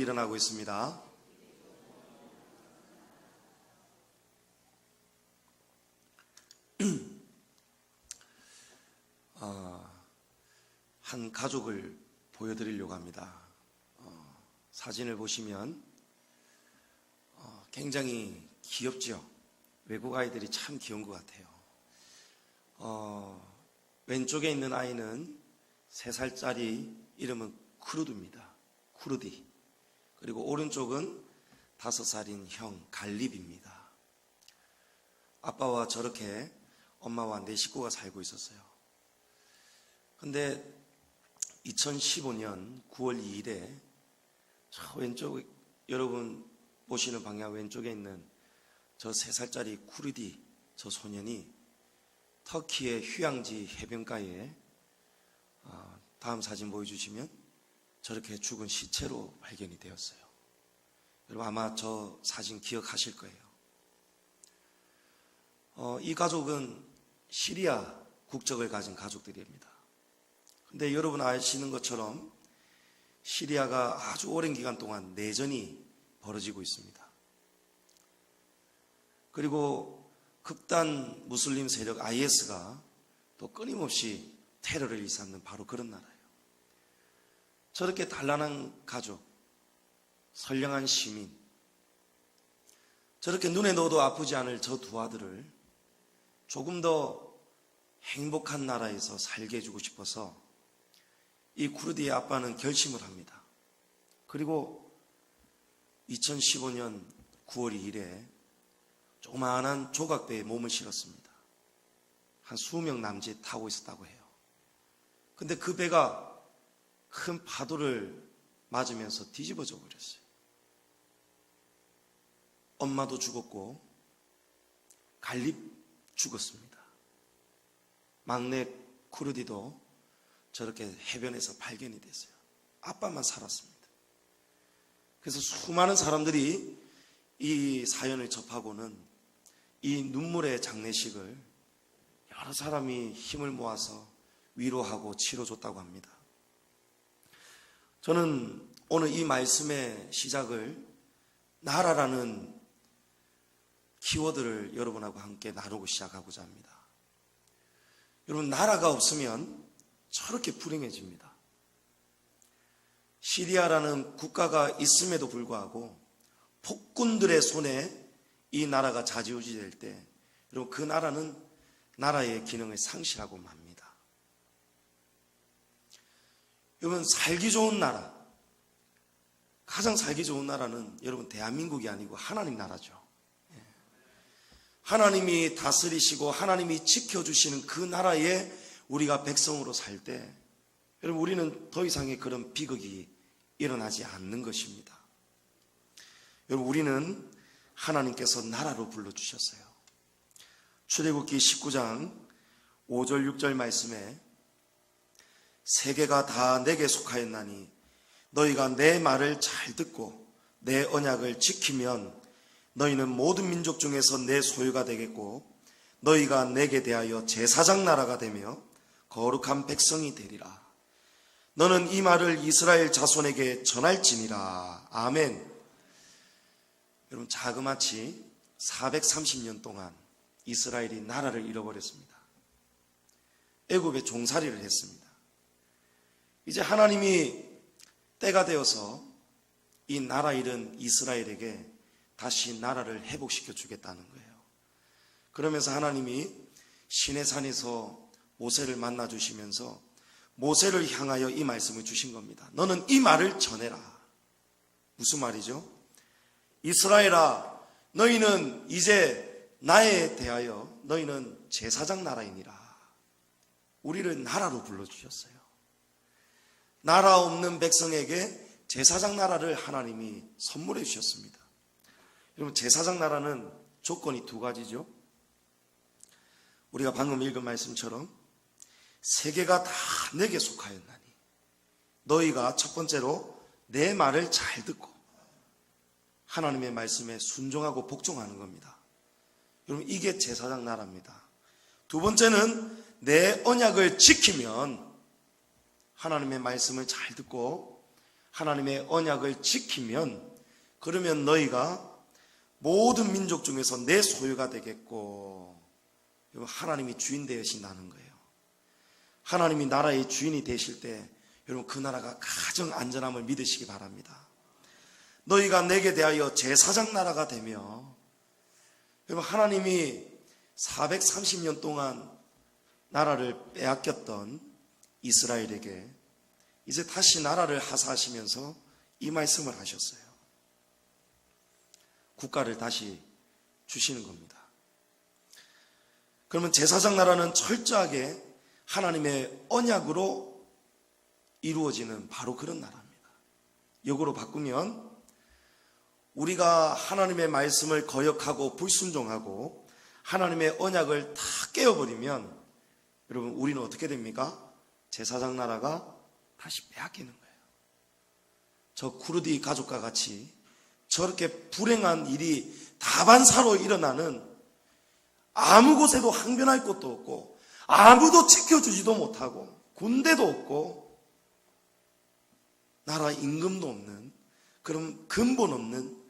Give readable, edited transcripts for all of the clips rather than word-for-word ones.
일어나고 있습니다. 한 가족을 보여드리려고 합니다. 사진을 보시면 굉장히 귀엽죠? 외국 아이들이 참 귀여운 것 같아요. 왼쪽에 있는 아이는 3살짜리 이름은 쿠르드입니다. 쿠르디. 그리고 오른쪽은 5살인 형 갈립입니다. 아빠와 저렇게 엄마와 4 식구가 살고 있었어요. 근데 2015년 9월 2일에 저 왼쪽, 여러분 보시는 방향 왼쪽에 있는 저 3살짜리 쿠르디 저 소년이 터키의 휴양지 해변가에 다음 사진 보여주시면 저렇게 죽은 시체로 발견이 되었어요. 여러분 아마 저 사진 기억하실 거예요. 이 가족은 시리아 국적을 가진 가족들입니다. 근데 여러분 아시는 것처럼 시리아가 아주 오랜 기간 동안 내전이 벌어지고 있습니다. 그리고 극단 무슬림 세력 IS가 또 끊임없이 테러를 일삼는 바로 그런 나라예요. 저렇게 단란한 가족, 선량한 시민, 저렇게 눈에 넣어도 아프지 않을 저 두 아들을 조금 더 행복한 나라에서 살게 해주고 싶어서 이 쿠르디의 아빠는 결심을 합니다. 그리고 2015년 9월 2일에 조그마한 조각배에 몸을 실었습니다. 한 20명 남짓 타고 있었다고 해요. 근데 그 배가 큰 파도를 맞으면서 뒤집어져 버렸어요. 엄마도 죽었고 갈립 죽었습니다. 막내 쿠르디도 저렇게 해변에서 발견이 됐어요. 아빠만 살았습니다. 그래서 수많은 사람들이 이 사연을 접하고는 이 눈물의 장례식을 여러 사람이 힘을 모아서 위로하고 치러줬다고 합니다. 저는 오늘 이 말씀의 시작을 나라라는 키워드를 여러분하고 함께 나누고 시작하고자 합니다. 여러분, 나라가 없으면 저렇게 불행해집니다. 시리아라는 국가가 있음에도 불구하고 폭군들의 손에 이 나라가 좌지우지 될 때 여러분 그 나라는 나라의 기능을 상실하고 맙니다. 여러분 살기 좋은 나라, 가장 살기 좋은 나라는 여러분 대한민국이 아니고 하나님 나라죠. 하나님이 다스리시고 하나님이 지켜주시는 그 나라에 우리가 백성으로 살 때 여러분 우리는 더 이상의 그런 비극이 일어나지 않는 것입니다. 여러분 우리는 하나님께서 나라로 불러주셨어요. 출애굽기 19장 5절 6절 말씀에 세계가 다 내게 속하였나니 너희가 내 말을 잘 듣고 내 언약을 지키면 너희는 모든 민족 중에서 내 소유가 되겠고 너희가 내게 대하여 제사장 나라가 되며 거룩한 백성이 되리라. 너는 이 말을 이스라엘 자손에게 전할지니라. 아멘. 여러분 자그마치 430년 동안 이스라엘이 나라를 잃어버렸습니다. 애굽에 종살이를 했습니다. 이제 하나님이 때가 되어서 이 나라 잃은 이스라엘에게 다시 나라를 회복시켜 주겠다는 거예요. 그러면서 하나님이 시내산에서 모세를 만나 주시면서 모세를 향하여 이 말씀을 주신 겁니다. 너는 이 말을 전해라. 무슨 말이죠? 이스라엘아, 너희는 이제 나에 대하여 너희는 제사장 나라이니라. 우리를 나라로 불러주셨어요. 나라 없는 백성에게 제사장 나라를 하나님이 선물해 주셨습니다. 여러분 제사장 나라는 조건이 2가지죠. 우리가 방금 읽은 말씀처럼 세계가 다 내게 속하였나니 너희가 첫 번째로 내 말을 잘 듣고 하나님의 말씀에 순종하고 복종하는 겁니다. 여러분 이게 제사장 나라입니다. 2번째는 내 언약을 지키면 하나님의 말씀을 잘 듣고 하나님의 언약을 지키면, 그러면 너희가 모든 민족 중에서 내 소유가 되겠고, 하나님이 주인 되신다는 거예요. 하나님이 나라의 주인이 되실 때 여러분 그 나라가 가장 안전함을 믿으시기 바랍니다. 너희가 내게 대하여 제사장 나라가 되며, 여러분 하나님이 430년 동안 나라를 빼앗겼던 이스라엘에게 이제 다시 나라를 하사하시면서 이 말씀을 하셨어요. 국가를 다시 주시는 겁니다. 그러면 제사장 나라는 철저하게 하나님의 언약으로 이루어지는 바로 그런 나라입니다. 역으로 바꾸면 우리가 하나님의 말씀을 거역하고 불순종하고 하나님의 언약을 다 깨어버리면 여러분 우리는 어떻게 됩니까? 제사장 나라가 다시 빼앗기는 거예요. 저 쿠르디 가족과 같이 저렇게 불행한 일이 다반사로 일어나는, 아무 곳에도 항변할 곳도 없고 아무도 지켜주지도 못하고 군대도 없고 나라 임금도 없는 그런 근본 없는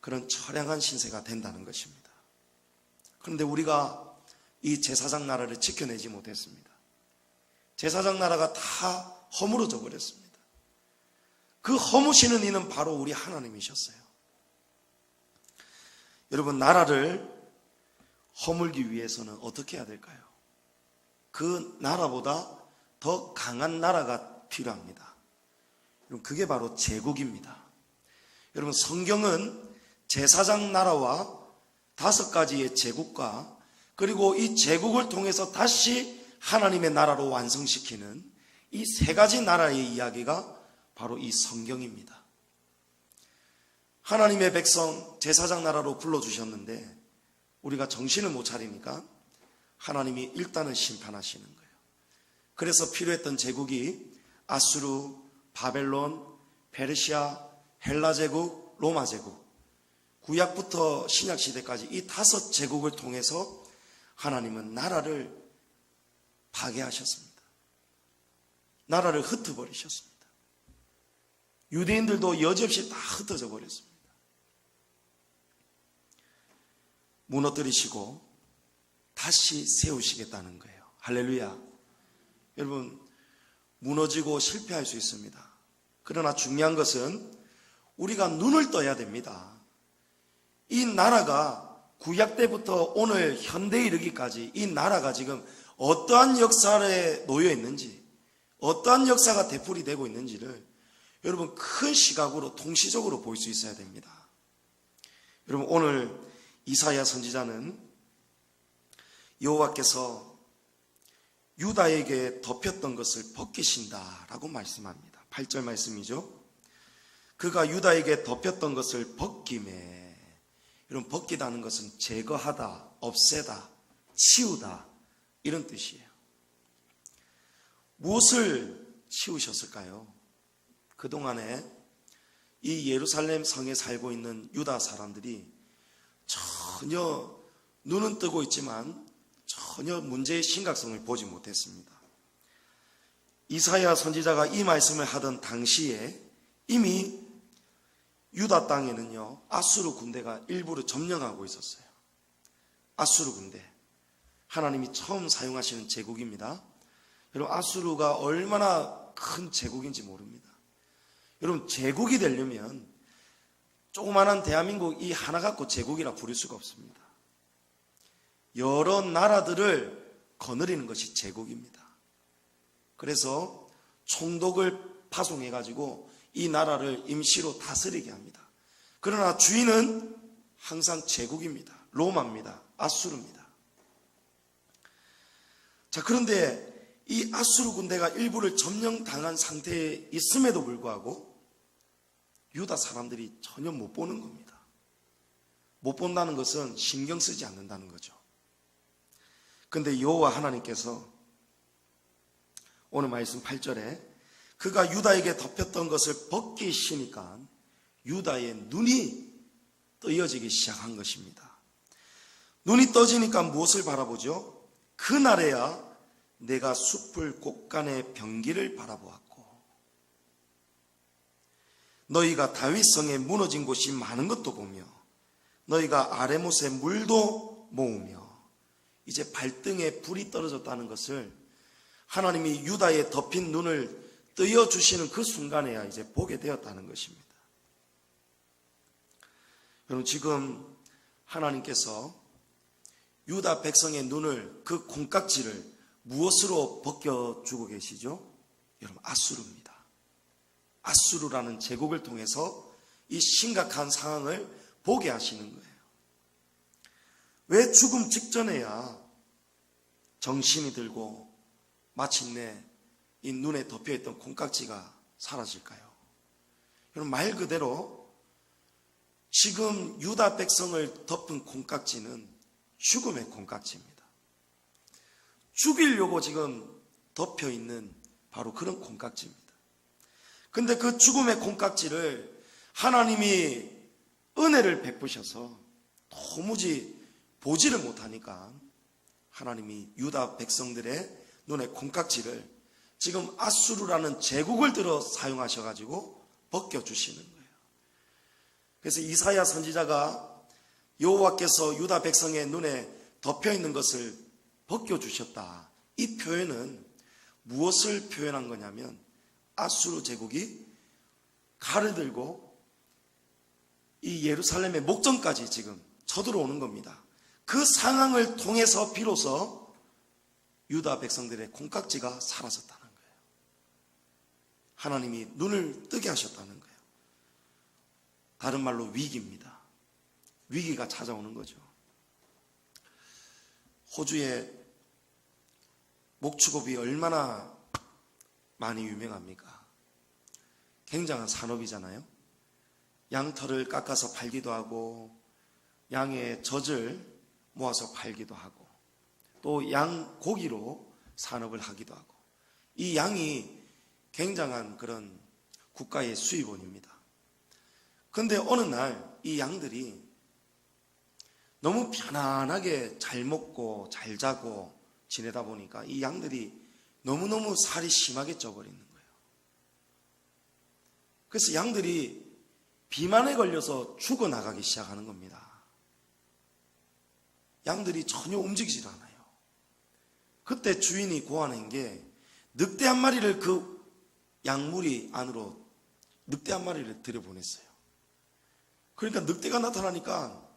그런 처량한 신세가 된다는 것입니다. 그런데 우리가 이 제사장 나라를 지켜내지 못했습니다. 제사장 나라가 다 허물어져 버렸습니다. 그 허무시는 이는 바로 우리 하나님이셨어요. 여러분 나라를 허물기 위해서는 어떻게 해야 될까요? 그 나라보다 더 강한 나라가 필요합니다. 여러분 그게 바로 제국입니다. 여러분 성경은 제사장 나라와 5가지의 제국과 그리고 이 제국을 통해서 다시 하나님의 나라로 완성시키는 이 3가지 나라의 이야기가 바로 이 성경입니다. 하나님의 백성 제사장 나라로 불러주셨는데 우리가 정신을 못 차리니까 하나님이 일단은 심판하시는 거예요. 그래서 필요했던 제국이 아수르, 바벨론, 페르시아, 헬라 제국, 로마 제국, 구약부터 신약 시대까지 이 5 제국을 통해서 하나님은 나라를 파괴하셨습니다. 나라를 흩어버리셨습니다. 유대인들도 여지없이 다 흩어져 버렸습니다. 무너뜨리시고 다시 세우시겠다는 거예요. 할렐루야. 여러분 무너지고 실패할 수 있습니다. 그러나 중요한 것은 우리가 눈을 떠야 됩니다. 이 나라가 구약 때부터 오늘 현대에 이르기까지 이 나라가 지금 어떠한 역사에 놓여 있는지, 어떠한 역사가 되풀이되고 있는지를 여러분 큰 시각으로 통시적으로 볼 수 있어야 됩니다. 여러분 오늘 이사야 선지자는 여호와께서 유다에게 덮였던 것을 벗기신다라고 말씀합니다. 8절 말씀이죠. 그가 유다에게 덮였던 것을 벗김에, 여러분 벗기다는 것은 제거하다, 없애다, 치우다 이런 뜻이에요. 무엇을 치우셨을까요? 그동안에 이 예루살렘 성에 살고 있는 유다 사람들이 전혀 눈은 뜨고 있지만 전혀 문제의 심각성을 보지 못했습니다. 이사야 선지자가 이 말씀을 하던 당시에 이미 유다 땅에는요 아수르 군대가 일부를 점령하고 있었어요. 아수르 군대, 하나님이 처음 사용하시는 제국입니다. 여러분 아수르가 얼마나 큰 제국인지 모릅니다. 여러분 제국이 되려면 조그마한 대한민국 이 하나 갖고 제국이라 부를 수가 없습니다. 여러 나라들을 거느리는 것이 제국입니다. 그래서 총독을 파송해 가지고 이 나라를 임시로 다스리게 합니다. 그러나 주인은 항상 제국입니다. 로마입니다. 아수르입니다. 자, 그런데 이 아수르 군대가 일부를 점령당한 상태에 있음에도 불구하고 유다 사람들이 전혀 못 보는 겁니다. 못 본다는 것은 신경 쓰지 않는다는 거죠. 그런데 여호와 하나님께서 오늘 말씀 8절에 그가 유다에게 덮였던 것을 벗기시니까 유다의 눈이 떠여지기 시작한 것입니다. 눈이 떠지니까 무엇을 바라보죠? 그날에야 내가 숲을 곳간의 병기를 바라보았고, 너희가 다윗성에 무너진 곳이 많은 것도 보며 너희가 아레못에 물도 모으며 이제 발등에 불이 떨어졌다는 것을 하나님이 유다의 덮인 눈을 뜨여주시는 그 순간에야 이제 보게 되었다는 것입니다. 여러분, 지금 하나님께서 유다 백성의 눈을, 그 콩깍지를 무엇으로 벗겨주고 계시죠? 여러분, 아수르입니다. 아수르라는 제국을 통해서 이 심각한 상황을 보게 하시는 거예요. 왜 죽음 직전에야 정신이 들고 마침내 이 눈에 덮여있던 콩깍지가 사라질까요? 여러분, 말 그대로 지금 유다 백성을 덮은 콩깍지는 죽음의 콩깍지입니다. 죽이려고 지금 덮여있는 바로 그런 콩깍지입니다. 근데 그 죽음의 콩깍지를 하나님이 은혜를 베푸셔서 도무지 보지를 못하니까 하나님이 유다 백성들의 눈에 콩깍지를 지금 아수르라는 제국을 들어 사용하셔가지고 벗겨주시는 거예요. 그래서 이사야 선지자가 여호와께서 유다 백성의 눈에 덮여있는 것을 벗겨주셨다, 이 표현은 무엇을 표현한 거냐면 아수르 제국이 칼을 들고 이 예루살렘의 목전까지 지금 쳐들어오는 겁니다. 그 상황을 통해서 비로소 유다 백성들의 콩깍지가 사라졌다는 거예요. 하나님이 눈을 뜨게 하셨다는 거예요. 다른 말로 위기입니다. 위기가 찾아오는 거죠. 호주의 목축업이 얼마나 많이 유명합니까? 굉장한 산업이잖아요. 양털을 깎아서 팔기도 하고 양의 젖을 모아서 팔기도 하고 또 양 고기로 산업을 하기도 하고, 이 양이 굉장한 그런 국가의 수입원입니다. 그런데 어느 날 이 양들이 너무 편안하게 잘 먹고 잘 자고 지내다 보니까 이 양들이 너무너무 살이 심하게 쪄버리는 거예요. 그래서 양들이 비만에 걸려서 죽어나가기 시작하는 겁니다. 양들이 전혀 움직이질 않아요. 그때 주인이 고하는 게 늑대 한 마리를 그 양무리 안으로 늑대 한 마리를 들여보냈어요. 그러니까 늑대가 나타나니까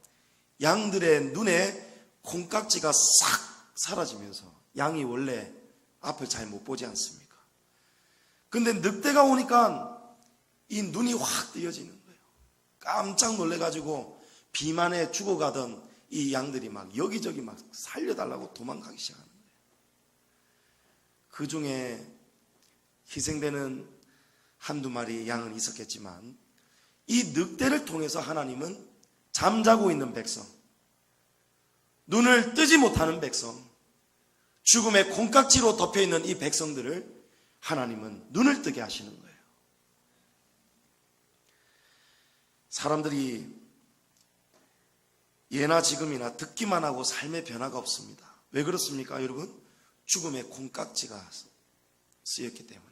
양들의 눈에 콩깍지가 싹 사라지면서 양이 원래 앞을 잘 못 보지 않습니까? 근데 늑대가 오니까 이 눈이 확 뜨여지는 거예요. 깜짝 놀래가지고 비만에 죽어가던 이 양들이 막 여기저기 막 살려달라고 도망가기 시작하는 거예요. 그 중에 희생되는 한두 마리 양은 있었겠지만 이 늑대를 통해서 하나님은 잠자고 있는 백성, 눈을 뜨지 못하는 백성, 죽음의 콩깍지로 덮여있는 이 백성들을 하나님은 눈을 뜨게 하시는 거예요. 사람들이 예나 지금이나 듣기만 하고 삶의 변화가 없습니다. 왜 그렇습니까, 여러분? 죽음의 콩깍지가 쓰였기 때문에요.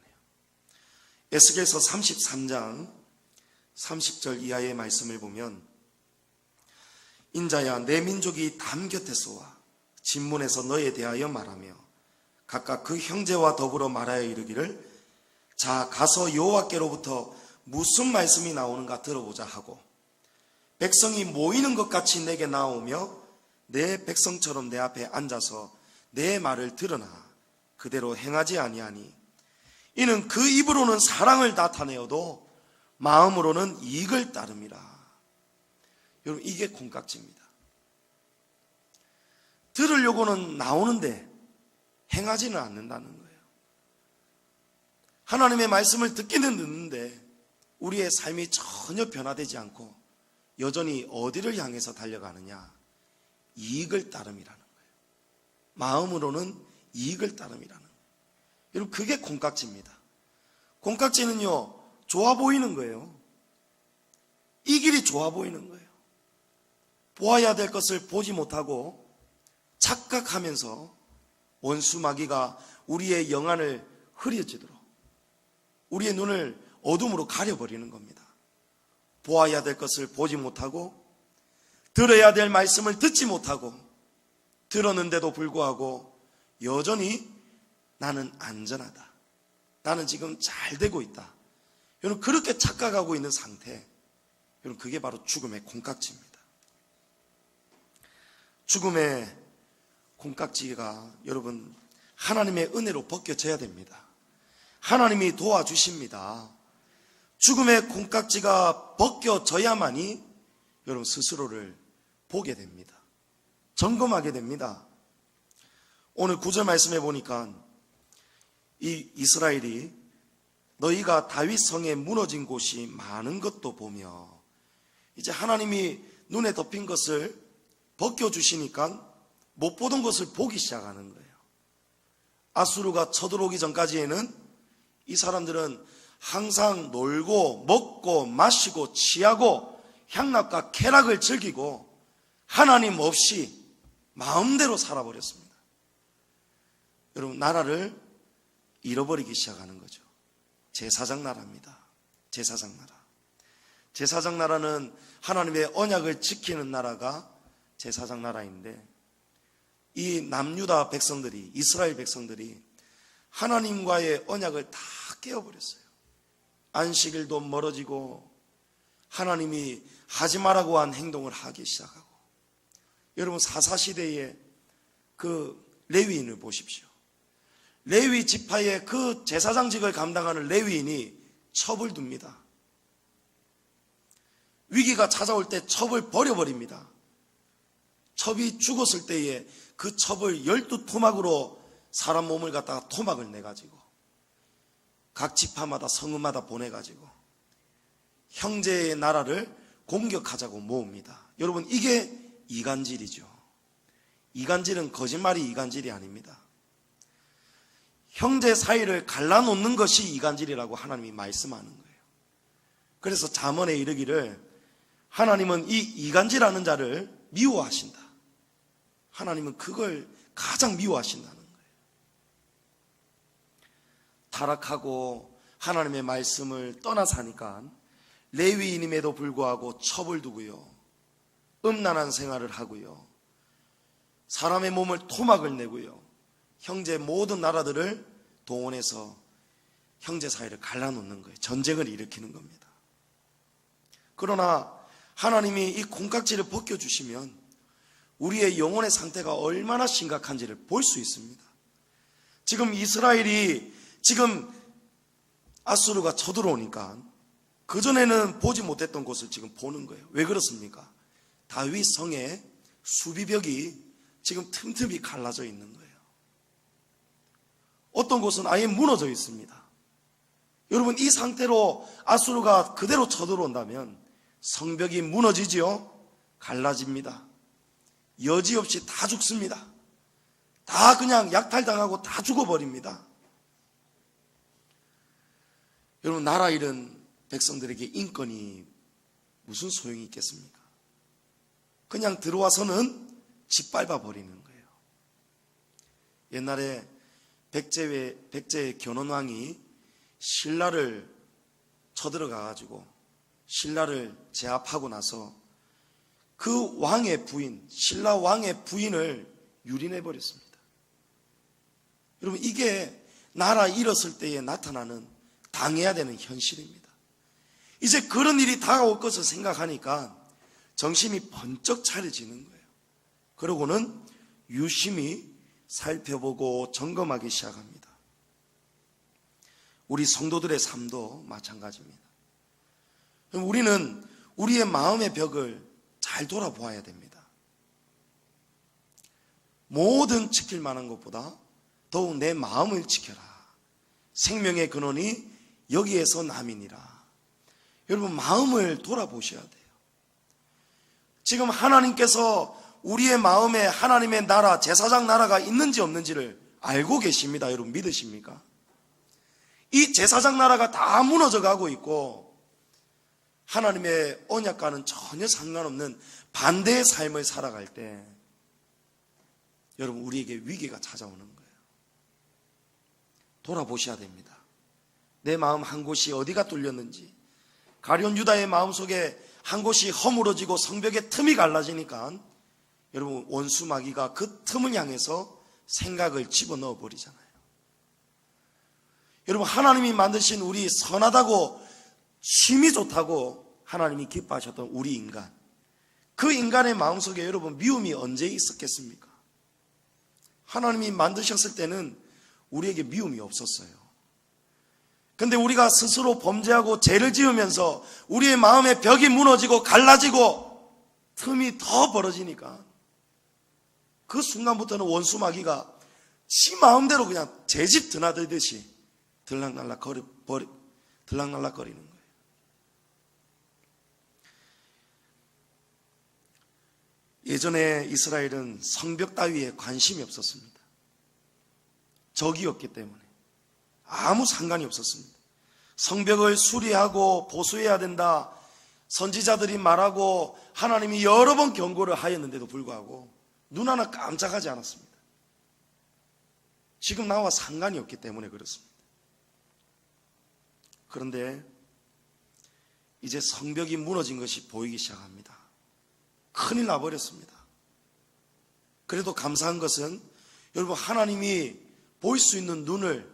에스겔서 33장 30절 이하의 말씀을 보면, 인자야, 내 민족이 담 곁에서 와 진문에서 너에 대하여 말하며 각각 그 형제와 더불어 말하여 이르기를, 자, 가서 여호와께로부터 무슨 말씀이 나오는가 들어보자 하고, 백성이 모이는 것 같이 내게 나오며 내 백성처럼 내 앞에 앉아서 내 말을 들으나 그대로 행하지 아니하니 이는 그 입으로는 사랑을 나타내어도 마음으로는 이익을 따름이라. 여러분, 이게 콩깍지입니다. 들으려고는 나오는데 행하지는 않는다는 거예요. 하나님의 말씀을 듣기는 듣는데 우리의 삶이 전혀 변화되지 않고 여전히 어디를 향해서 달려가느냐? 이익을 따름이라는 거예요. 마음으로는 이익을 따름이라는 거예요. 여러분, 그게 콩깍지입니다. 콩깍지는요, 좋아 보이는 거예요. 이 길이 좋아 보이는 거예요. 보아야 될 것을 보지 못하고 착각하면서 원수 마귀가 우리의 영안을 흐려지도록 우리의 눈을 어둠으로 가려버리는 겁니다. 보아야 될 것을 보지 못하고 들어야 될 말씀을 듣지 못하고 들었는데도 불구하고 여전히 나는 안전하다, 나는 지금 잘 되고 있다, 여러분 그렇게 착각하고 있는 상태, 여러분 그게 바로 죽음의 콩깍지입니다. 죽음의 콩깍지가 여러분 하나님의 은혜로 벗겨져야 됩니다. 하나님이 도와주십니다. 죽음의 콩깍지가 벗겨져야만이 여러분 스스로를 보게 됩니다. 점검하게 됩니다. 오늘 9절 말씀해 보니까 이 이스라엘이 너희가 다윗 성에 무너진 곳이 많은 것도 보며, 이제 하나님이 눈에 덮인 것을 벗겨주시니까 못 보던 것을 보기 시작하는 거예요. 아수르가 쳐들어오기 전까지에는 이 사람들은 항상 놀고 먹고 마시고 취하고 향락과 쾌락을 즐기고 하나님 없이 마음대로 살아버렸습니다. 여러분 나라를 잃어버리기 시작하는 거죠. 제사장 나라입니다. 제사장 나라. 제사장 나라는 하나님의 언약을 지키는 나라가 제사장 나라인데, 이 남유다 백성들이, 이스라엘 백성들이 하나님과의 언약을 다 깨어버렸어요. 안식일도 멀어지고 하나님이 하지 말라고 한 행동을 하기 시작하고, 여러분 사사시대의 그 레위인을 보십시오. 레위 지파의 그 제사장직을 감당하는 레위인이 첩을 둡니다. 위기가 찾아올 때 첩을 버려버립니다. 첩이 죽었을 때에 그 첩을 12토막으로 사람 몸을 갖다가 토막을 내가지고 각 지파마다 성읍마다 보내가지고 형제의 나라를 공격하자고 모읍니다. 여러분 이게 이간질이죠. 이간질은 거짓말이 이간질이 아닙니다. 형제 사이를 갈라놓는 것이 이간질이라고 하나님이 말씀하는 거예요. 그래서 잠언에 이르기를 하나님은 이 이간질하는 자를 미워하신다. 하나님은 그걸 가장 미워하신다는 거예요. 타락하고 하나님의 말씀을 떠나 사니까 레위인임에도 불구하고 첩을 두고요, 음란한 생활을 하고요, 사람의 몸을 토막을 내고요, 형제 모든 나라들을 동원해서 형제 사이를 갈라놓는 거예요. 전쟁을 일으키는 겁니다. 그러나 하나님이 이 콩깍지를 벗겨주시면 우리의 영혼의 상태가 얼마나 심각한지를 볼 수 있습니다. 지금 이스라엘이 지금 아수르가 쳐들어오니까 그전에는 보지 못했던 곳을 지금 보는 거예요. 왜 그렇습니까? 다윗 성의 수비벽이 지금 틈틈이 갈라져 있는 거예요. 어떤 곳은 아예 무너져 있습니다. 여러분 이 상태로 아수르가 그대로 쳐들어온다면 성벽이 무너지지요? 갈라집니다. 여지없이 다 죽습니다. 다 그냥 약탈당하고 다 죽어버립니다. 여러분 나라 잃은 백성들에게 인권이 무슨 소용이 있겠습니까? 그냥 들어와서는 짓밟아 버리는 거예요. 옛날에 백제의 견훤왕이 신라를 쳐들어가가지고 신라를 제압하고 나서 그 왕의 부인, 신라 왕의 부인을 유린해버렸습니다. 여러분 이게 나라 잃었을 때에 나타나는 당해야 되는 현실입니다. 이제 그런 일이 다가올 것을 생각하니까 정신이 번쩍 차려지는 거예요. 그러고는 유심히 살펴보고 점검하기 시작합니다. 우리 성도들의 삶도 마찬가지입니다. 우리는 우리의 마음의 벽을 잘 돌아보아야 됩니다. 모든 지킬 만한 것보다 더욱 내 마음을 지켜라. 생명의 근원이 여기에서 남이니라. 여러분 마음을 돌아보셔야 돼요. 지금 하나님께서 우리의 마음에 하나님의 나라, 제사장 나라가 있는지 없는지를 알고 계십니다. 여러분 믿으십니까? 이 제사장 나라가 다 무너져 가고 있고 하나님의 언약과는 전혀 상관없는 반대의 삶을 살아갈 때 여러분 우리에게 위기가 찾아오는 거예요. 돌아보셔야 됩니다. 내 마음 한 곳이 어디가 뚫렸는지, 가룟 유다의 마음속에 한 곳이 허물어지고 성벽의 틈이 갈라지니까 여러분 원수 마귀가 그 틈을 향해서 생각을 집어넣어 버리잖아요. 여러분 하나님이 만드신 우리 선하다고 심이 좋다고 하나님이 기뻐하셨던 우리 인간, 그 인간의 마음속에 여러분 미움이 언제 있었겠습니까? 하나님이 만드셨을 때는 우리에게 미움이 없었어요. 근데 우리가 스스로 범죄하고 죄를 지으면서 우리의 마음의 벽이 무너지고 갈라지고 틈이 더 벌어지니까 그 순간부터는 원수 마귀가 지 마음대로 그냥 제 집 드나들듯이 들락날락거리는 거예요. 예전에 이스라엘은 성벽 따위에 관심이 없었습니다. 적이었기 때문에 아무 상관이 없었습니다. 성벽을 수리하고 보수해야 된다, 선지자들이 말하고 하나님이 여러 번 경고를 하였는데도 불구하고 눈 하나 깜짝하지 않았습니다. 지금 나와 상관이 없기 때문에 그렇습니다. 그런데 이제 성벽이 무너진 것이 보이기 시작합니다. 큰일 나버렸습니다. 그래도 감사한 것은 여러분 하나님이 볼 수 있는 눈을,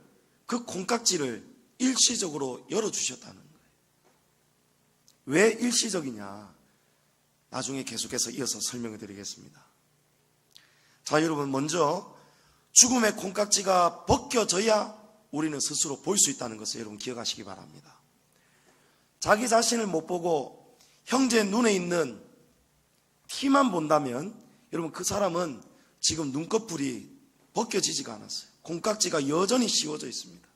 그 콩깍지를 일시적으로 열어주셨다는 거예요. 왜 일시적이냐? 나중에 계속해서 이어서 설명을 드리겠습니다. 자, 여러분 먼저 죽음의 콩깍지가 벗겨져야 우리는 스스로 볼 수 있다는 것을 여러분 기억하시기 바랍니다. 자기 자신을 못 보고 형제 눈에 있는 티만 본다면 여러분 그 사람은 지금 눈꺼풀이 벗겨지지가 않았어요. 콩깍지가 여전히 씌워져 있습니다.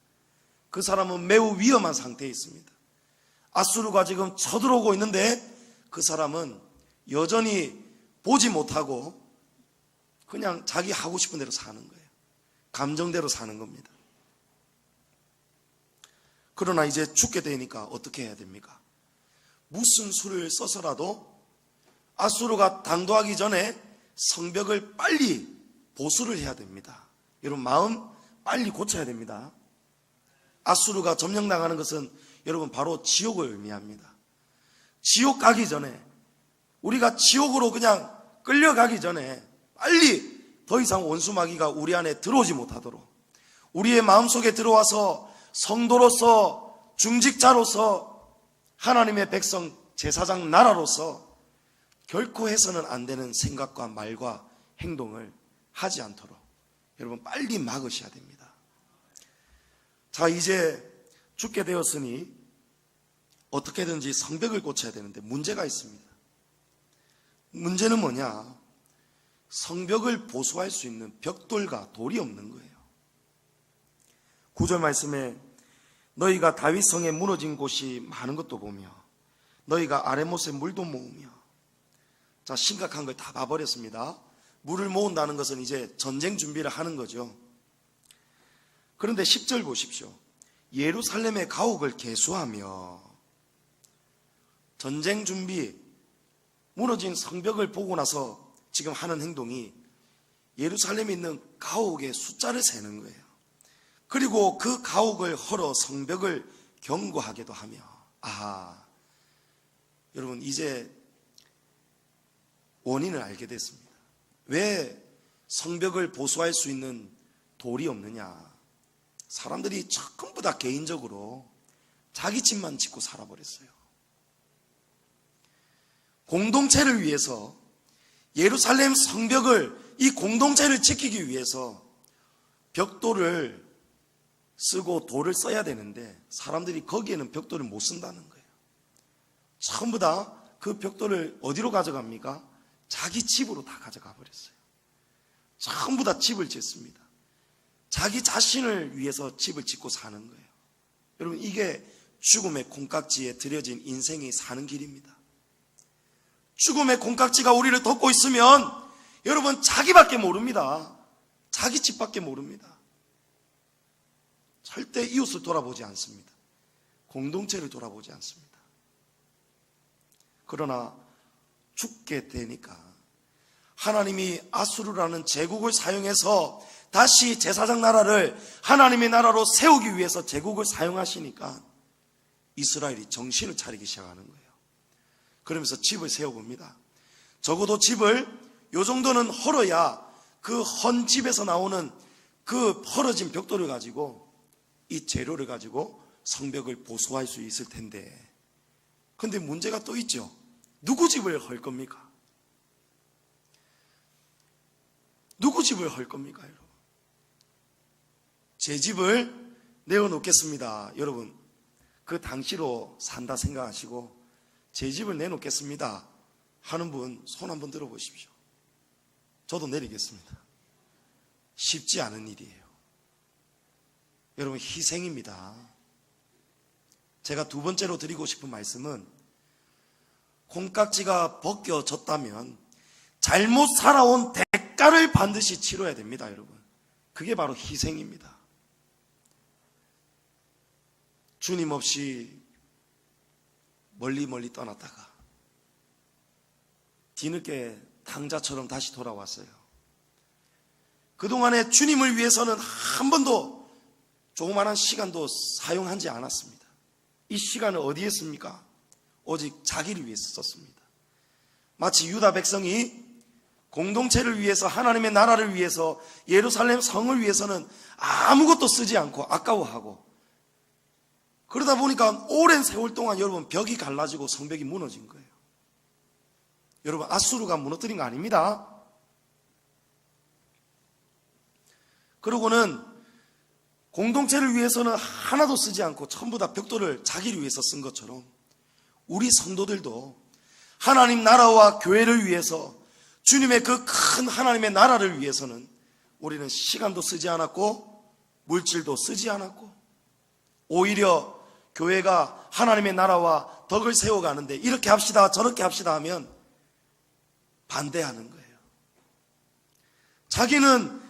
그 사람은 매우 위험한 상태에 있습니다. 아수르가 지금 쳐들어오고 있는데 그 사람은 여전히 보지 못하고 그냥 자기 하고 싶은 대로 사는 거예요. 감정대로 사는 겁니다. 그러나 이제 죽게 되니까 어떻게 해야 됩니까? 무슨 수를 써서라도 아수르가 당도하기 전에 성벽을 빨리 보수를 해야 됩니다. 여러분 마음 빨리 고쳐야 됩니다. 아수르가 점령당하는 것은 여러분 바로 지옥을 의미합니다. 지옥 가기 전에, 우리가 지옥으로 그냥 끌려가기 전에 빨리 더 이상 원수 마귀가 우리 안에 들어오지 못하도록, 우리의 마음속에 들어와서 성도로서, 중직자로서, 하나님의 백성 제사장 나라로서 결코 해서는 안 되는 생각과 말과 행동을 하지 않도록 여러분 빨리 막으셔야 됩니다. 자, 이제 죽게 되었으니 어떻게든지 성벽을 고쳐야 되는데 문제가 있습니다. 문제는 뭐냐? 성벽을 보수할 수 있는 벽돌과 돌이 없는 거예요. 9절 말씀에 너희가 다윗 성에 무너진 곳이 많은 것도 보며 너희가 아레못에 물도 모으며, 자, 심각한 걸 다 봐버렸습니다. 물을 모은다는 것은 이제 전쟁 준비를 하는 거죠. 그런데 10절 보십시오. 예루살렘의 가옥을 개수하며, 전쟁 준비, 무너진 성벽을 보고 나서 지금 하는 행동이 예루살렘에 있는 가옥의 숫자를 세는 거예요. 그리고 그 가옥을 헐어 성벽을 견고하게도 하며, 아하, 여러분 이제 원인을 알게 됐습니다. 왜 성벽을 보수할 수 있는 돌이 없느냐? 사람들이 전부 다 개인적으로 자기 집만 짓고 살아버렸어요. 공동체를 위해서, 예루살렘 성벽을, 이 공동체를 지키기 위해서 벽돌을 쓰고 돌을 써야 되는데 사람들이 거기에는 벽돌을 못 쓴다는 거예요. 전부 다 그 벽돌을 어디로 가져갑니까? 자기 집으로 다 가져가 버렸어요. 전부 다 집을 짓습니다. 자기 자신을 위해서 집을 짓고 사는 거예요. 여러분 이게 죽음의 콩깍지에 들여진 인생이 사는 길입니다. 죽음의 콩깍지가 우리를 덮고 있으면 여러분 자기밖에 모릅니다. 자기 집밖에 모릅니다. 절대 이웃을 돌아보지 않습니다. 공동체를 돌아보지 않습니다. 그러나 죽게 되니까 하나님이 아수르라는 제국을 사용해서 다시 제사장 나라를 하나님의 나라로 세우기 위해서 제국을 사용하시니까 이스라엘이 정신을 차리기 시작하는 거예요. 그러면서 집을 세워봅니다. 적어도 집을 요 정도는 헐어야 그 헌 집에서 나오는 그 헐어진 벽돌을 가지고 이 재료를 가지고 성벽을 보수할 수 있을 텐데, 근데 문제가 또 있죠. 누구 집을 헐 겁니까? 누구 집을 헐 겁니까, 여러분? 제 집을 내어놓겠습니다. 여러분, 그 당시로 산다 생각하시고 제 집을 내놓겠습니다 하는 분 손 한번 들어보십시오. 저도 내리겠습니다. 쉽지 않은 일이에요. 여러분, 희생입니다. 제가 두 번째로 드리고 싶은 말씀은, 콩깍지가 벗겨졌다면 잘못 살아온 대가를 반드시 치러야 됩니다, 여러분. 그게 바로 희생입니다. 주님 없이 멀리 떠났다가 뒤늦게 탕자처럼 다시 돌아왔어요. 그동안에 주님을 위해서는 한 번도 조그마한 시간도 사용하지 않았습니다. 이 시간을 어디에 씁니까? 오직 자기를 위해서 썼습니다. 마치 유다 백성이 공동체를 위해서, 하나님의 나라를 위해서, 예루살렘 성을 위해서는 아무것도 쓰지 않고 아까워하고, 그러다 보니까 오랜 세월 동안 여러분 벽이 갈라지고 성벽이 무너진 거예요. 여러분, 아수르가 무너뜨린 거 아닙니다. 그러고는 공동체를 위해서는 하나도 쓰지 않고 전부 다 벽돌을 자기를 위해서 쓴 것처럼, 우리 성도들도 하나님 나라와 교회를 위해서, 주님의 그 큰 하나님의 나라를 위해서는 우리는 시간도 쓰지 않았고 물질도 쓰지 않았고, 오히려 교회가 하나님의 나라와 덕을 세워가는데 이렇게 합시다 저렇게 합시다 하면 반대하는 거예요. 자기는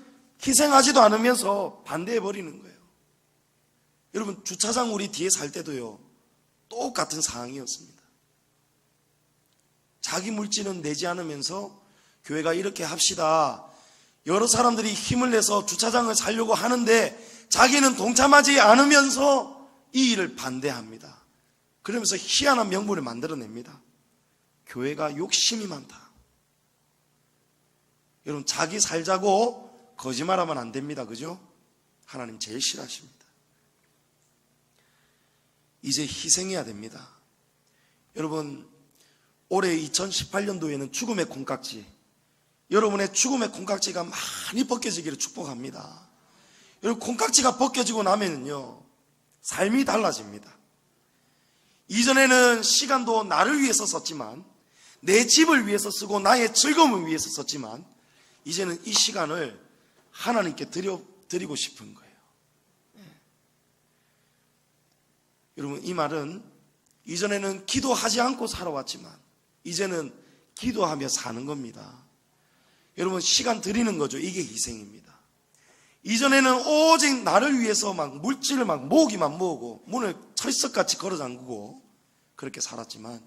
희생하지도 않으면서 반대해버리는 거예요. 여러분, 주차장 우리 뒤에 살 때도요, 똑같은 상황이었습니다. 자기 물질은 내지 않으면서 교회가 이렇게 합시다, 여러 사람들이 힘을 내서 주차장을 살려고 하는데 자기는 동참하지 않으면서 이 일을 반대합니다. 그러면서 희한한 명분을 만들어냅니다. 교회가 욕심이 많다. 여러분, 자기 살자고 거짓말하면 안 됩니다. 그죠? 하나님 제일 싫어하십니다. 이제 희생해야 됩니다. 여러분, 올해 2018년도에는 죽음의 콩깍지, 여러분의 죽음의 콩깍지가 많이 벗겨지기를 축복합니다. 여러분, 콩깍지가 벗겨지고 나면은요, 삶이 달라집니다. 이전에는 시간도 나를 위해서 썼지만, 내 집을 위해서 쓰고 나의 즐거움을 위해서 썼지만, 이제는 이 시간을 하나님께 드리고 싶은 거예요. 여러분, 이 말은 이전에는 기도하지 않고 살아왔지만 이제는 기도하며 사는 겁니다. 여러분, 시간 드리는 거죠. 이게 희생입니다. 이전에는 오직 나를 위해서 막 물질을 막 모으기만 모으고 문을 철석같이 걸어 잠그고 그렇게 살았지만,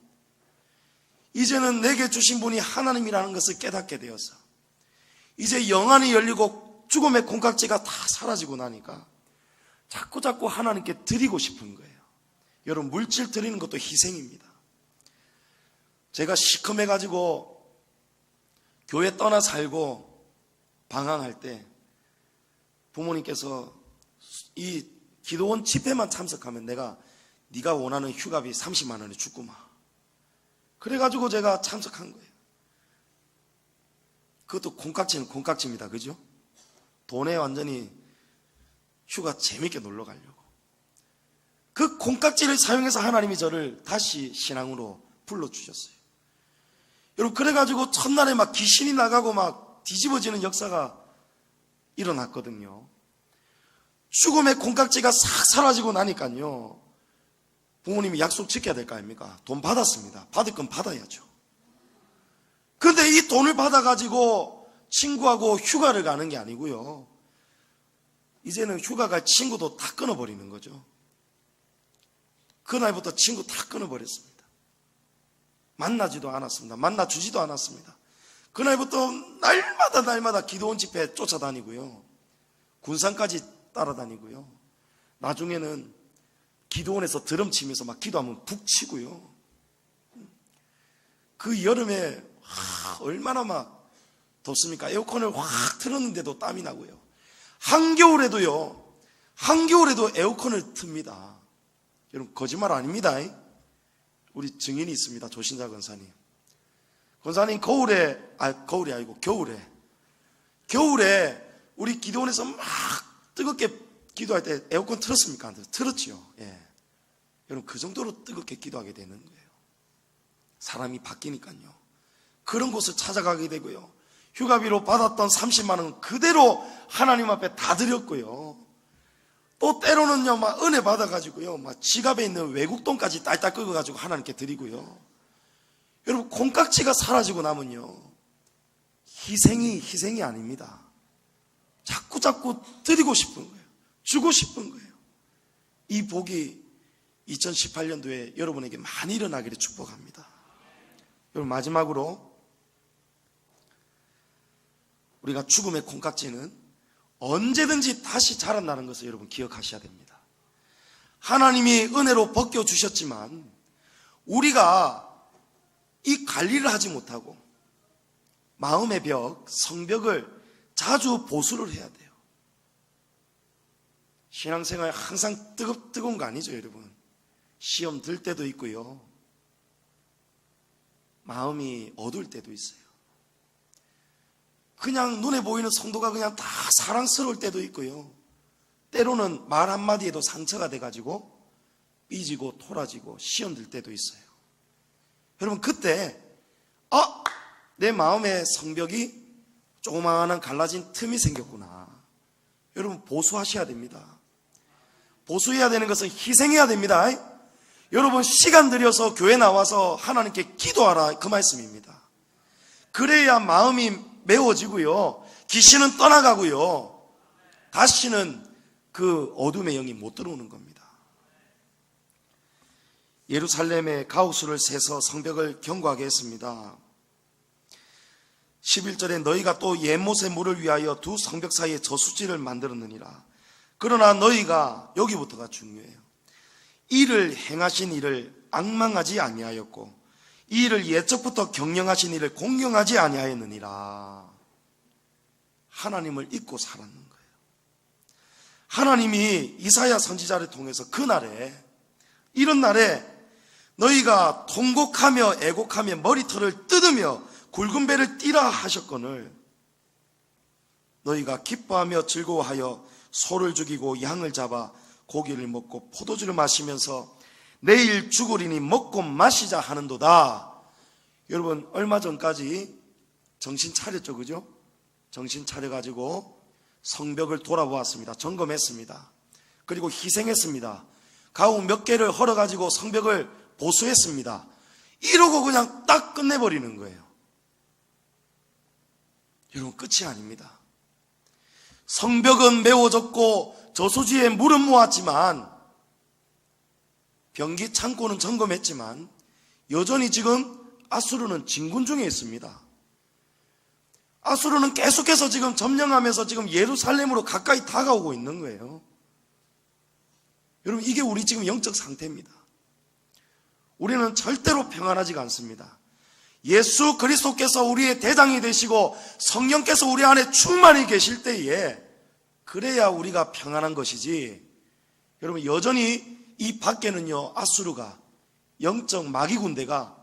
이제는 내게 주신 분이 하나님이라는 것을 깨닫게 되어서 이제 영안이 열리고 죽음의 콩깍지가 다 사라지고 나니까 자꾸 하나님께 드리고 싶은 거예요. 여러분, 물질 드리는 것도 희생입니다. 제가 시커매가지고 교회 떠나 살고 방황할 때 부모님께서 이 기도원 집회만 참석하면 네가 원하는 휴가비 30만 원에 주구마, 그래가지고 제가 참석한 거예요. 그것도 콩깍지는 콩깍지입니다. 그죠? 돈에 완전히 휴가 재밌게 놀러 가려고. 그 콩깍지를 사용해서 하나님이 저를 다시 신앙으로 불러주셨어요. 여러분, 그래가지고 첫날에 막 귀신이 나가고 막 뒤집어지는 역사가 일어났거든요. 죽음의 콩깍지가 싹 사라지고 나니까요, 부모님이 약속 지켜야 될 거 아닙니까? 돈 받았습니다. 받을 건 받아야죠. 그런데 이 돈을 받아가지고 친구하고 휴가를 가는 게 아니고요, 이제는 휴가 갈 친구도 다 끊어버리는 거죠. 그날부터 친구 다 끊어버렸습니다. 만나지도 않았습니다. 만나주지도 않았습니다. 그날부터 날마다 기도원 집회 쫓아다니고요, 군산까지 따라다니고요, 나중에는 기도원에서 드럼 치면서 막 기도하면 북 치고요. 그 여름에 얼마나 막 덥습니까? 에어컨을 확 틀었는데도 땀이 나고요. 한겨울에도 에어컨을 틉니다. 여러분 거짓말 아닙니다. 우리 증인이 있습니다. 조신자 권사님. 권사님 겨울에 우리 기도원에서 막 뜨겁게 기도할 때 에어컨 틀었습니까? 안 틀었지요. 예. 여러분 그 정도로 뜨겁게 기도하게 되는 거예요. 사람이 바뀌니까요. 그런 곳을 찾아가게 되고요. 휴가비로 받았던 30만 원 그대로 하나님 앞에 다 드렸고요. 또 때로는요, 막 은혜 받아가지고요, 막 지갑에 있는 외국 돈까지 딸딸 긁어가지고 하나님께 드리고요. 여러분 콩깍지가 사라지고 나면요, 희생이 아닙니다. 자꾸 드리고 싶은 거예요. 주고 싶은 거예요. 이 복이 2018년도에 여러분에게 많이 일어나기를 축복합니다. 여러분 마지막으로 우리가 죽음의 콩깍지는 언제든지 다시 자란다는 것을 여러분 기억하셔야 됩니다. 하나님이 은혜로 벗겨주셨지만 우리가 이 관리를 하지 못하고 마음의 벽, 성벽을 자주 보수를 해야 돼요. 신앙생활 항상 뜨거운 거 아니죠, 여러분. 시험 들 때도 있고요. 마음이 어두울 때도 있어요. 그냥 눈에 보이는 성도가 그냥 다 사랑스러울 때도 있고요. 때로는 말 한마디에도 상처가 돼가지고 삐지고 토라지고 시험 들 때도 있어요. 여러분 그때 내 마음의 성벽이 조그마한 갈라진 틈이 생겼구나. 여러분 보수하셔야 됩니다. 보수해야 되는 것은 희생해야 됩니다. 여러분 시간 들여서 교회 나와서 하나님께 기도하라 그 말씀입니다. 그래야 마음이 메워지고요, 귀신은 떠나가고요, 다시는 그 어둠의 영이 못 들어오는 겁니다. 예루살렘의 가우수를 세서 성벽을 견고하게 했습니다. 11절에 너희가 또 옛못의 물을 위하여 두 성벽 사이에 저수지를 만들었느니라. 그러나 너희가, 여기부터가 중요해요. 이를 행하신 이를 앙망하지 아니하였고 이 일을 옛적부터 경영하신 이를 공경하지 아니하였느니라. 하나님을 잊고 살았는 거예요. 하나님이 이사야 선지자를 통해서 그날에, 이런 날에 너희가 통곡하며 애곡하며 머리털을 뜯으며 굵은 배를 띠라 하셨거늘 너희가 기뻐하며 즐거워하여 소를 죽이고 양을 잡아 고기를 먹고 포도주를 마시면서 내일 죽으리니 먹고 마시자 하는도다. 여러분 얼마 전까지 정신 차렸죠, 그죠? 정신 차려가지고 성벽을 돌아보았습니다. 점검했습니다. 그리고 희생했습니다. 가옥 몇 개를 헐어가지고 성벽을 보수했습니다. 이러고 그냥 딱 끝내버리는 거예요. 여러분 끝이 아닙니다. 성벽은 메워졌고 저수지에 물은 모았지만, 병기 창고는 점검했지만 여전히 지금 아수르는 진군 중에 있습니다. 아수르는 계속해서 지금 점령하면서 지금 예루살렘으로 가까이 다가오고 있는 거예요. 여러분 이게 우리 지금 영적 상태입니다. 우리는 절대로 평안하지가 않습니다. 예수 그리스도께서 우리의 대장이 되시고 성령께서 우리 안에 충만히 계실 때에 그래야 우리가 평안한 것이지, 여러분 여전히 이 밖에는요 아수르가, 영적 마귀 군대가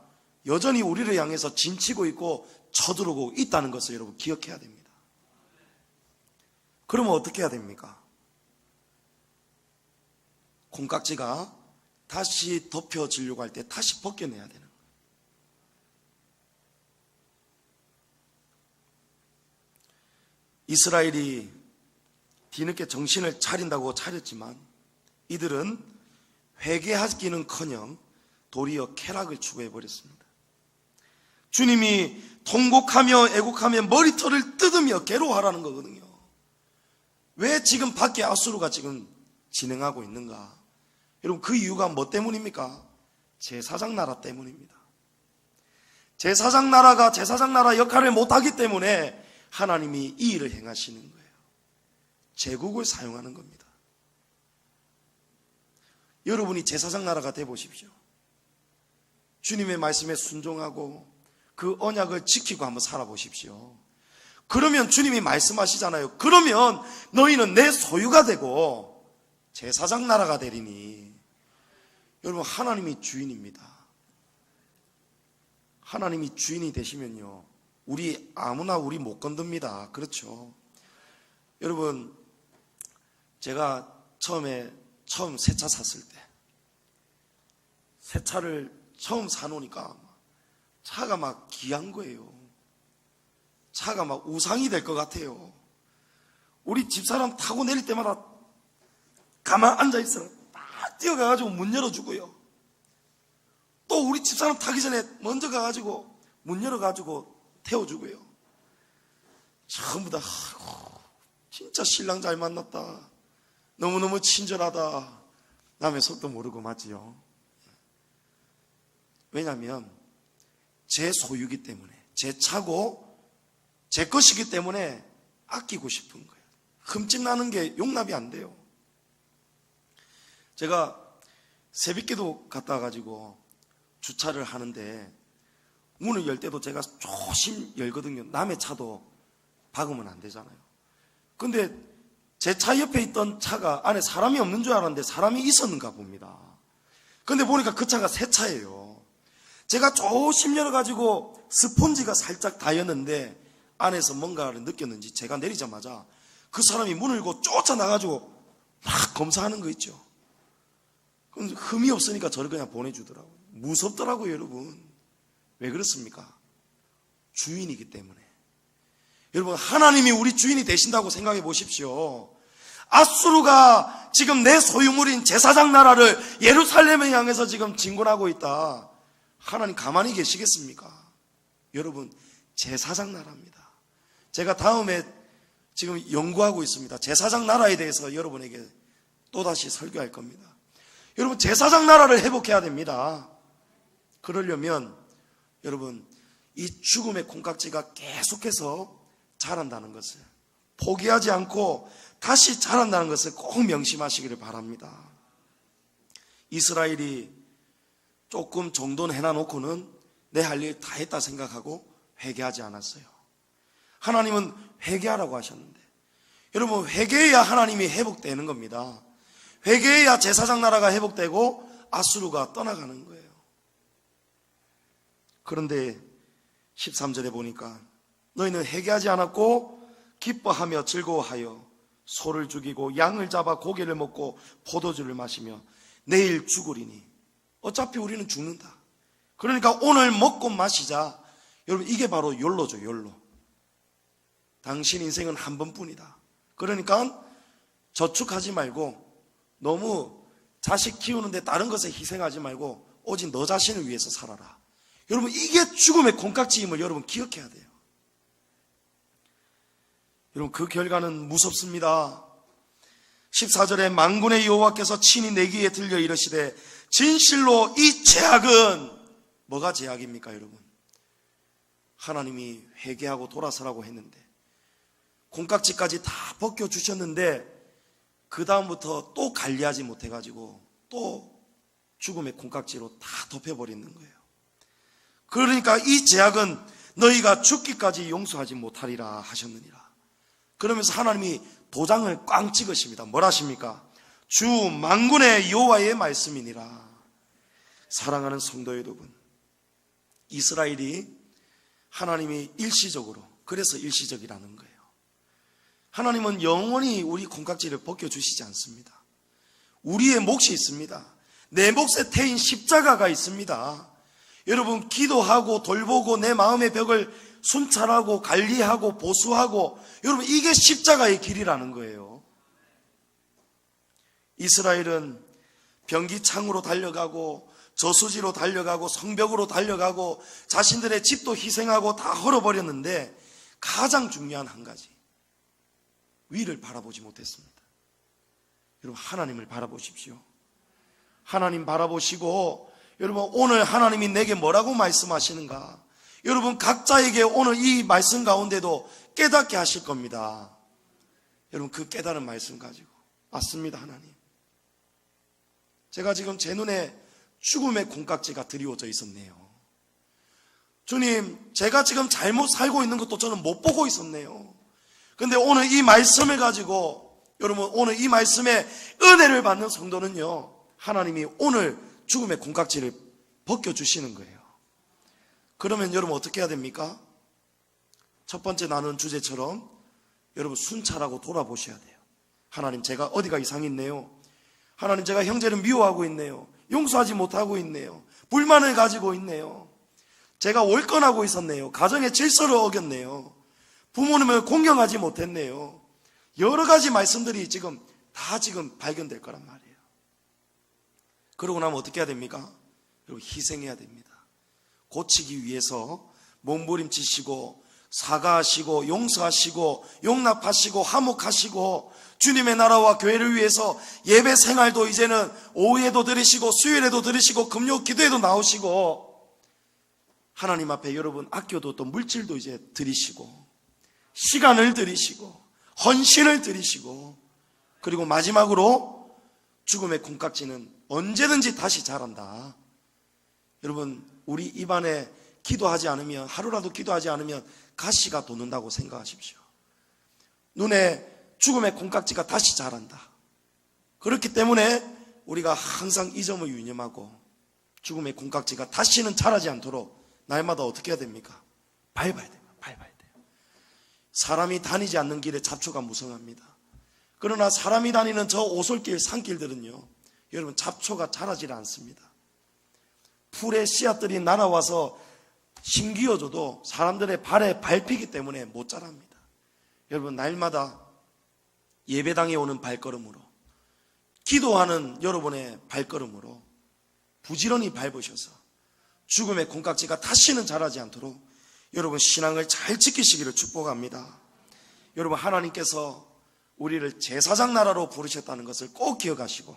여전히 우리를 향해서 진치고 있고 쳐들어오고 있다는 것을 여러분 기억해야 됩니다. 그러면 어떻게 해야 됩니까? 콩깍지가 다시 덮여지려고 할 때 다시 벗겨내야 되는 거예요. 이스라엘이 뒤늦게 정신을 차린다고 차렸지만 이들은 회개하기는커녕 도리어 쾌락을 추구해버렸습니다. 주님이 통곡하며 애곡하며 머리털을 뜯으며 괴로워하라는 거거든요. 왜 지금 밖에 아수르가 지금 진행하고 있는가? 여러분 그 이유가 뭐 때문입니까? 제사장 나라 때문입니다. 제사장 나라 역할을 못하기 때문에 하나님이 이 일을 행하시는 거예요. 제국을 사용하는 겁니다. 여러분이 제사장 나라가 되어보십시오. 주님의 말씀에 순종하고 그 언약을 지키고 한번 살아보십시오. 그러면 주님이 말씀하시잖아요. 그러면 너희는 내 소유가 되고 제사장 나라가 되리니. 여러분, 하나님이 주인입니다. 하나님이 주인이 되시면요, 우리 아무나 우리 못 건듭니다. 그렇죠? 여러분, 제가 처음 새 차 샀을 때, 새 차를 처음 사놓으니까 차가 막 귀한 거예요. 차가 막 우상이 될 것 같아요. 우리 집사람 타고 내릴 때마다 가만 앉아있으라 딱 뛰어가가지고 문 열어주고요. 또 우리 집사람 타기 전에 먼저 가가지고 문 열어가지고 태워주고요. 전부 다 진짜 신랑 잘 만났다, 너무너무 친절하다, 남의 속도 모르고 맞지요. 왜냐하면 제 소유기 때문에, 제 차고 제 것이기 때문에 아끼고 싶은 거예요. 흠집 나는 게 용납이 안 돼요. 제가 새벽기도 갔다 와가지고 주차를 하는데 문을 열 때도 제가 조심 열거든요. 남의 차도 박으면 안 되잖아요. 근데 제 차 옆에 있던 차가 안에 사람이 없는 줄 알았는데 사람이 있었는가 봅니다. 근데 보니까 그 차가 새 차예요. 제가 조심 열어가지고 스폰지가 살짝 닿였는데 안에서 뭔가를 느꼈는지 제가 내리자마자 그 사람이 문을 열고 쫓아나가지고 막 검사하는 거 있죠. 그럼 흠이 없으니까 저를 그냥 보내주더라고요. 무섭더라고요, 여러분. 왜 그렇습니까? 주인이기 때문에. 여러분, 하나님이 우리 주인이 되신다고 생각해 보십시오. 아수르가 지금 내 소유물인 제사장 나라를 예루살렘을 향해서 지금 진군하고 있다. 하나님 가만히 계시겠습니까? 여러분, 제사장 나라입니다. 제가 다음에 지금 연구하고 있습니다. 제사장 나라에 대해서 여러분에게 또다시 설교할 겁니다. 여러분, 제사장 나라를 회복해야 됩니다. 그러려면 여러분, 이 죽음의 콩깍지가 계속해서 자란다는 것을, 포기하지 않고 다시 자란다는 것을 꼭 명심하시기를 바랍니다. 이스라엘이 조금 정돈 해놔놓고는 내 할 일 다 했다 생각하고 회개하지 않았어요. 하나님은 회개하라고 하셨는데, 여러분, 회개해야 하나님이 회복되는 겁니다. 회개해야 제사장 나라가 회복되고 아수르가 떠나가는 거예요. 그런데 13절에 보니까 너희는 회개하지 않았고 기뻐하며 즐거워하여 소를 죽이고 양을 잡아 고기를 먹고 포도주를 마시며 내일 죽으리니 어차피 우리는 죽는다. 그러니까 오늘 먹고 마시자. 여러분, 이게 바로 욜로죠, 욜로. 당신 인생은 한 번뿐이다. 그러니까 저축하지 말고 너무 자식 키우는데 다른 것에 희생하지 말고 오직 너 자신을 위해서 살아라. 여러분, 이게 죽음의 콩깍지임을 여러분 기억해야 돼요. 여러분, 그 결과는 무섭습니다. 14절에 만군의 여호와께서 친히 내 귀에 들려 이르시되 진실로 이 죄악은, 뭐가 죄악입니까 여러분? 하나님이 회개하고 돌아서라고 했는데 콩깍지까지 다 벗겨주셨는데 그 다음부터 또 관리하지 못해가지고 또 죽음의 콩깍지로 다 덮여버리는 거예요. 그러니까 이 죄악은 너희가 죽기까지 용서하지 못하리라 하셨느니라. 그러면서 하나님이 도장을 꽝 찍으십니다. 뭘 하십니까? 주 만군의 여호와의 말씀이니라. 사랑하는 성도 여러분, 이스라엘이 하나님이 일시적으로, 그래서 일시적이라는 거예요. 하나님은 영원히 우리 콩깍지를 벗겨주시지 않습니다. 우리의 몫이 있습니다. 내 몫의 태인 십자가가 있습니다. 여러분, 기도하고 돌보고 내 마음의 벽을 순찰하고 관리하고 보수하고, 여러분, 이게 십자가의 길이라는 거예요. 이스라엘은 변기창으로 달려가고 저수지로 달려가고 성벽으로 달려가고 자신들의 집도 희생하고 다 헐어버렸는데 가장 중요한 한 가지, 위를 바라보지 못했습니다. 여러분, 하나님을 바라보십시오. 하나님 바라보시고, 여러분, 오늘 하나님이 내게 뭐라고 말씀하시는가, 여러분 각자에게 오늘 이 말씀 가운데도 깨닫게 하실 겁니다. 여러분, 그 깨달은 말씀 가지고, 맞습니다 하나님, 제가 지금 제 눈에 죽음의 콩깍지가 드리워져 있었네요. 주님, 제가 지금 잘못 살고 있는 것도 저는 못 보고 있었네요. 근데 오늘 이 말씀을 가지고, 여러분, 오늘 이 말씀에 은혜를 받는 성도는요, 하나님이 오늘 죽음의 콩깍지를 벗겨주시는 거예요. 그러면 여러분 어떻게 해야 됩니까? 첫 번째 나눈 주제처럼 여러분 순찰하고 돌아보셔야 돼요. 하나님, 제가 어디가 이상했네요. 하나님, 제가 형제를 미워하고 있네요. 용서하지 못하고 있네요. 불만을 가지고 있네요. 제가 월권하고 있었네요. 가정의 질서를 어겼네요. 부모님을 공경하지 못했네요. 여러 가지 말씀들이 지금 발견될 거란 말이에요. 그러고 나면 어떻게 해야 됩니까? 여러분, 희생해야 됩니다. 고치기 위해서 몸부림치시고 사과하시고 용서하시고 용납하시고 화목하시고 주님의 나라와 교회를 위해서 예배 생활도 이제는 오후에도 드리시고 수요일에도 드리시고 금요 기도에도 나오시고 하나님 앞에 여러분 아껴도 또 물질도 이제 드리시고 시간을 드리시고 헌신을 드리시고 그리고 마지막으로 죽음의 콩깍지는 언제든지 다시 자란다. 여러분, 우리 입안에 기도하지 않으면, 하루라도 기도하지 않으면 가시가 돋는다고 생각하십시오. 눈에 죽음의 콩깍지가 다시 자란다. 그렇기 때문에 우리가 항상 이 점을 유념하고 죽음의 콩깍지가 다시는 자라지 않도록 날마다 어떻게 해야 됩니까? 밟아야 돼요. 밟아야 돼요. 사람이 다니지 않는 길에 잡초가 무성합니다. 그러나 사람이 다니는 저 오솔길, 산길들은요, 여러분 잡초가 자라지 않습니다. 풀의 씨앗들이 날아와서 심기어줘도 사람들의 발에 밟히기 때문에 못 자랍니다. 여러분, 날마다 예배당에 오는 발걸음으로, 기도하는 여러분의 발걸음으로 부지런히 밟으셔서 죽음의 콩깍지가 다시는 자라지 않도록 여러분 신앙을 잘 지키시기를 축복합니다. 여러분, 하나님께서 우리를 제사장 나라로 부르셨다는 것을 꼭 기억하시고,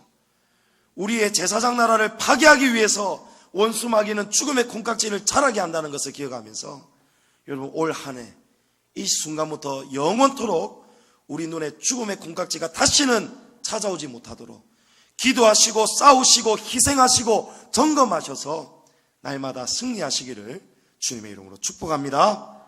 우리의 제사장 나라를 파괴하기 위해서 원수 마귀는 죽음의 콩깍지를 자라게 한다는 것을 기억하면서 여러분, 올 한 해 이 순간부터 영원토록 우리 눈에 죽음의 콩깍지가 다시는 찾아오지 못하도록 기도하시고 싸우시고 희생하시고 점검하셔서 날마다 승리하시기를 주님의 이름으로 축복합니다.